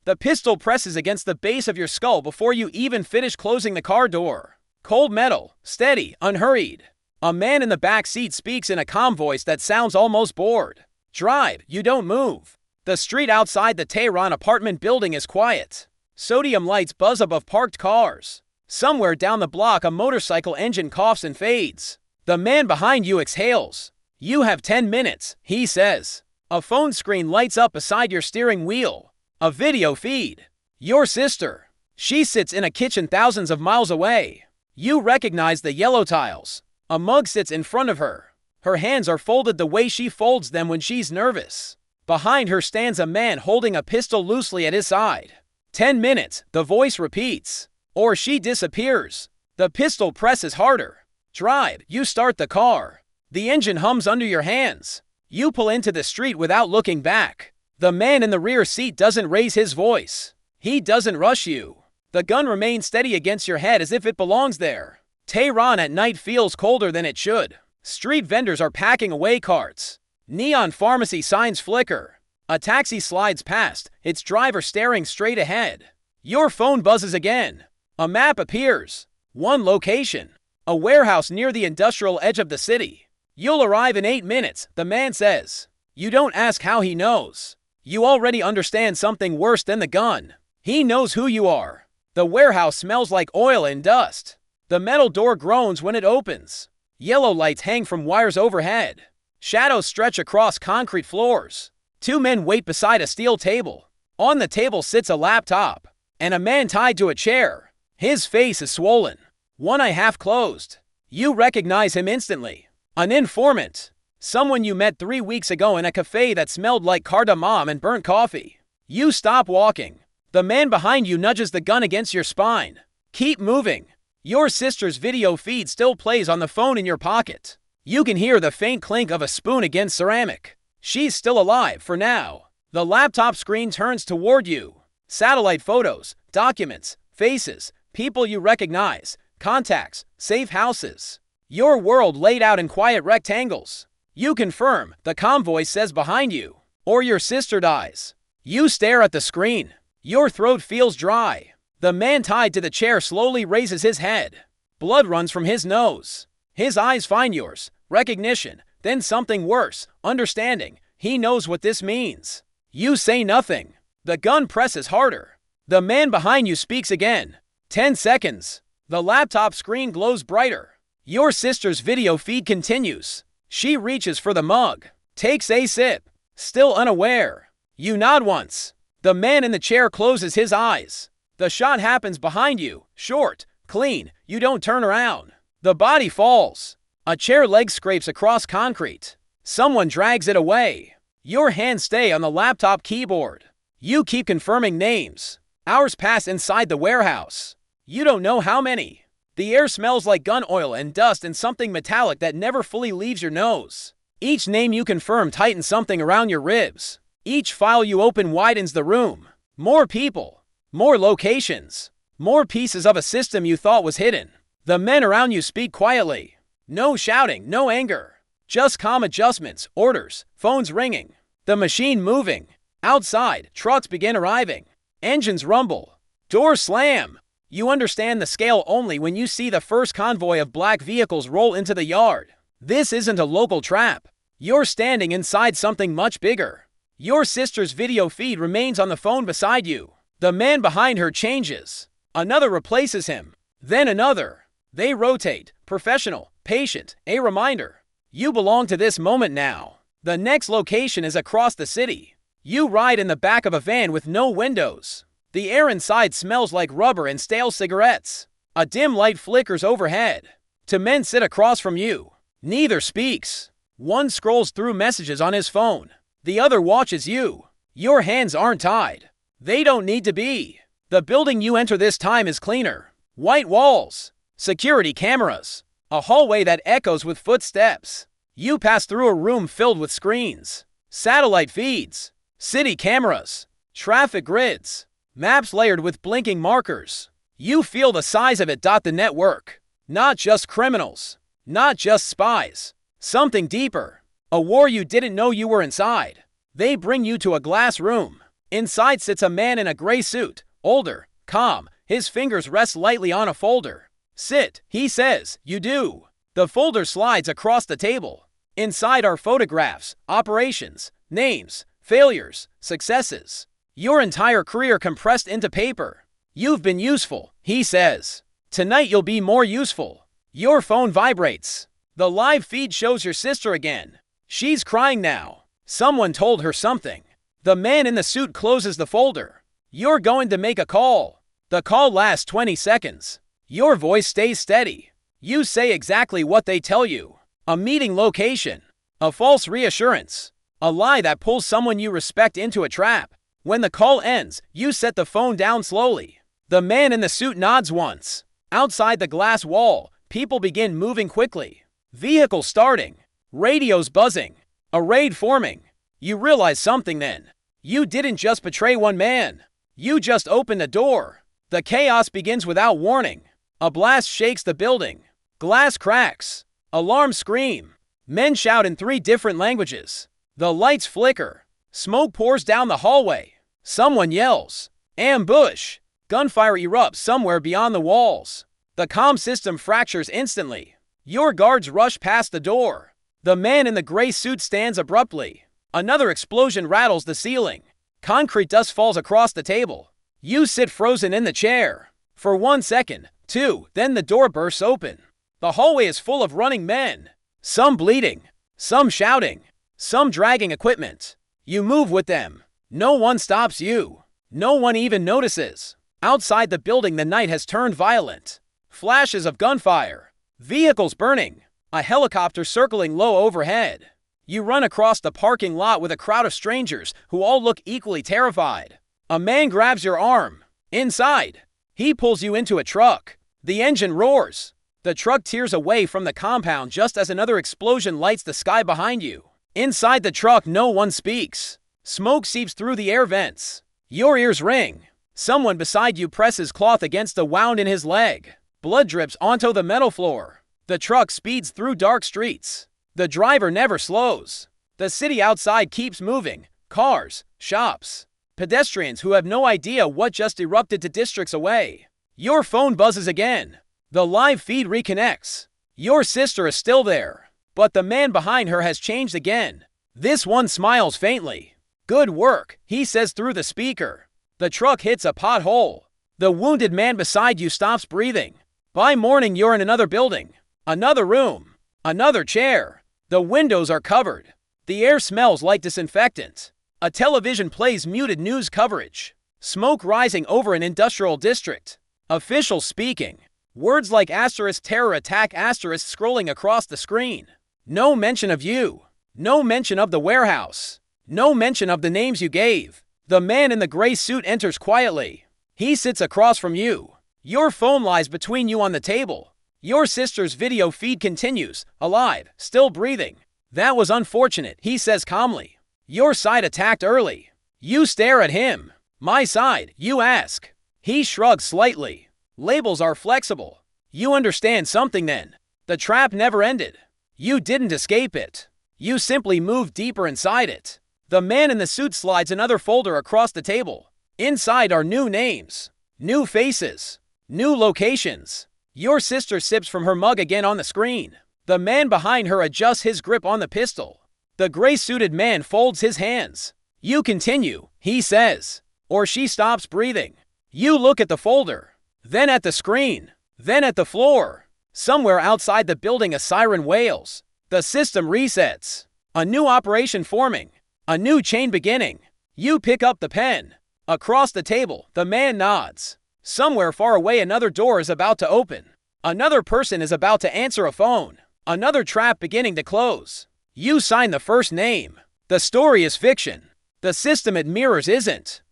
The pistol presses against the base of your skull before you even finish closing the car door. Cold metal, steady, unhurried. A man in the back seat speaks in a calm voice that sounds almost bored. Drive, you don't move. The street outside the Tehran apartment building is quiet. Sodium lights buzz above parked cars. Somewhere down the block, a motorcycle engine coughs and fades. The man behind you exhales. You have 10 minutes, he says. A phone screen lights up beside your steering wheel. A video feed. Your sister. She sits in a kitchen thousands of miles away. You recognize the yellow tiles. A mug sits in front of her. Her hands are folded the way she folds them when she's nervous. Behind her stands a man holding a pistol loosely at his side. 10 minutes, the voice repeats. Or she disappears. The pistol presses harder. Drive, you start the car. The engine hums under your hands. You pull into the street without looking back. The man in the rear seat doesn't raise his voice. He doesn't rush you. The gun remains steady against your head as if it belongs there. Tehran at night feels colder than it should. Street vendors are packing away carts. Neon pharmacy signs flicker. A taxi slides past, its driver staring straight ahead. Your phone buzzes again. A map appears. One location. A warehouse near the industrial edge of the city. You'll arrive in 8 minutes, the man says. You don't ask how he knows. You already understand something worse than the gun. He knows who you are. The warehouse smells like oil and dust. The metal door groans when it opens. Yellow lights hang from wires overhead. Shadows stretch across concrete floors. 2 men wait beside a steel table. On the table sits a laptop, and a man tied to a chair. His face is swollen, one eye half closed. You recognize him instantly. An informant. Someone you met 3 weeks ago in a cafe that smelled like cardamom and burnt coffee. You stop walking. The man behind you nudges the gun against your spine. Keep moving. Your sister's video feed still plays on the phone in your pocket. You can hear the faint clink of a spoon against ceramic. She's still alive for now. The laptop screen turns toward you. Satellite photos, documents, faces, people you recognize, contacts, safe houses. Your world laid out in quiet rectangles. You confirm, the comm voice says behind you. Or your sister dies. You stare at the screen. Your throat feels dry. The man tied to the chair slowly raises his head. Blood runs from his nose. His eyes find yours. Recognition. Then something worse. Understanding. He knows what this means. You say nothing. The gun presses harder. The man behind you speaks again. 10 seconds. The laptop screen glows brighter. Your sister's video feed continues. She reaches for the mug. Takes a sip. Still unaware. You nod once. The man in the chair closes his eyes. The shot happens behind you. Short. Clean. You don't turn around. The body falls. A chair leg scrapes across concrete. Someone drags it away. Your hands stay on the laptop keyboard. You keep confirming names. Hours pass inside the warehouse. You don't know how many. The air smells like gun oil and dust and something metallic that never fully leaves your nose. Each name you confirm tightens something around your ribs. Each file you open widens the room. More people. More locations. More pieces of a system you thought was hidden. The men around you speak quietly. No shouting, no anger. Just calm adjustments, orders, phones ringing. The machine moving. Outside, trucks begin arriving. Engines rumble. Doors slam. You understand the scale only when you see the first convoy of black vehicles roll into the yard. This isn't a local trap. You're standing inside something much bigger. Your sister's video feed remains on the phone beside you. The man behind her changes. Another replaces him. Then another. They rotate. Professional. Patient. A reminder. You belong to this moment now. The next location is across the city. You ride in the back of a van with no windows. The air inside smells like rubber and stale cigarettes. A dim light flickers overhead. 2 men sit across from you. Neither speaks. One scrolls through messages on his phone. The other watches you. Your hands aren't tied. They don't need to be. The building you enter this time is cleaner. White walls. Security cameras. A hallway that echoes with footsteps. You pass through a room filled with screens. Satellite feeds. City cameras. Traffic grids. Maps layered with blinking markers. You feel the size of it. The network. Not just criminals. Not just spies. Something deeper. A war you didn't know you were inside. They bring you to a glass room. Inside sits a man in a gray suit, older, calm. His fingers rest lightly on a folder. Sit, he says. You do. The folder slides across the table. Inside are photographs, operations, names, failures, successes. Your entire career compressed into paper. You've been useful, he says. Tonight you'll be more useful. Your phone vibrates. The live feed shows your sister again. She's crying now. Someone told her something. The man in the suit closes the folder. You're going to make a call. The call lasts 20 seconds. Your voice stays steady. You say exactly what they tell you. A meeting location. A false reassurance. A lie that pulls someone you respect into a trap. When the call ends, you set the phone down slowly. The man in the suit nods once. Outside the glass wall, people begin moving quickly. Vehicles starting. Radios buzzing. A raid forming. You realize something then. You didn't just betray one man. You just opened a door. The chaos begins without warning. A blast shakes the building. Glass cracks. Alarms scream. Men shout in 3 different languages. The lights flicker. Smoke pours down the hallway. Someone yells. Ambush! Gunfire erupts somewhere beyond the walls. The comm system fractures instantly. Your guards rush past the door. The man in the gray suit stands abruptly. Another explosion rattles the ceiling. Concrete dust falls across the table. You sit frozen in the chair. For 1 second, 2, then the door bursts open. The hallway is full of running men. Some bleeding. Some shouting. Some dragging equipment. You move with them. No one stops you. No one even notices. Outside the building, the night has turned violent. Flashes of gunfire. Vehicles burning. A helicopter circling low overhead. You run across the parking lot with a crowd of strangers who all look equally terrified. A man grabs your arm. Inside, he pulls you into a truck. The engine roars. The truck tears away from the compound just as another explosion lights the sky behind you. Inside the truck, no one speaks. Smoke seeps through the air vents. Your ears ring. Someone beside you presses cloth against the wound in his leg. Blood drips onto the metal floor. The truck speeds through dark streets. The driver never slows. The city outside keeps moving. Cars, shops, pedestrians who have no idea what just erupted to districts away. Your phone buzzes again. The live feed reconnects. Your sister is still there, but the man behind her has changed again. This one smiles faintly. Good work, he says through the speaker. The truck hits a pothole. The wounded man beside you stops breathing. By morning, you're in another building. Another room. Another chair. The windows are covered. The air smells like disinfectant. A television plays muted news coverage. Smoke rising over an industrial district. Officials speaking. Words like asterisk terror attack asterisk scrolling across the screen. No mention of you. No mention of the warehouse. No mention of the names you gave. The man in the gray suit enters quietly. He sits across from you. Your phone lies between you on the table. Your sister's video feed continues, alive, still breathing. That was unfortunate, he says calmly. Your side attacked early. You stare at him. My side, you ask. He shrugs slightly. Labels are flexible. You understand something then. The trap never ended. You didn't escape it. You simply moved deeper inside it. The man in the suit slides another folder across the table. Inside are new names, new faces, new locations. Your sister sips from her mug again on the screen. The man behind her adjusts his grip on the pistol. The gray-suited man folds his hands. You continue, he says, or she stops breathing. You look at the folder, then at the screen, then at the floor. Somewhere outside the building, a siren wails. The system resets. A new operation forming. A new chain beginning. You pick up the pen. Across the table, the man nods. Somewhere far away, another door is about to open. Another person is about to answer a phone. Another trap beginning to close. You sign the first name. The story is fiction. The system it mirrors isn't.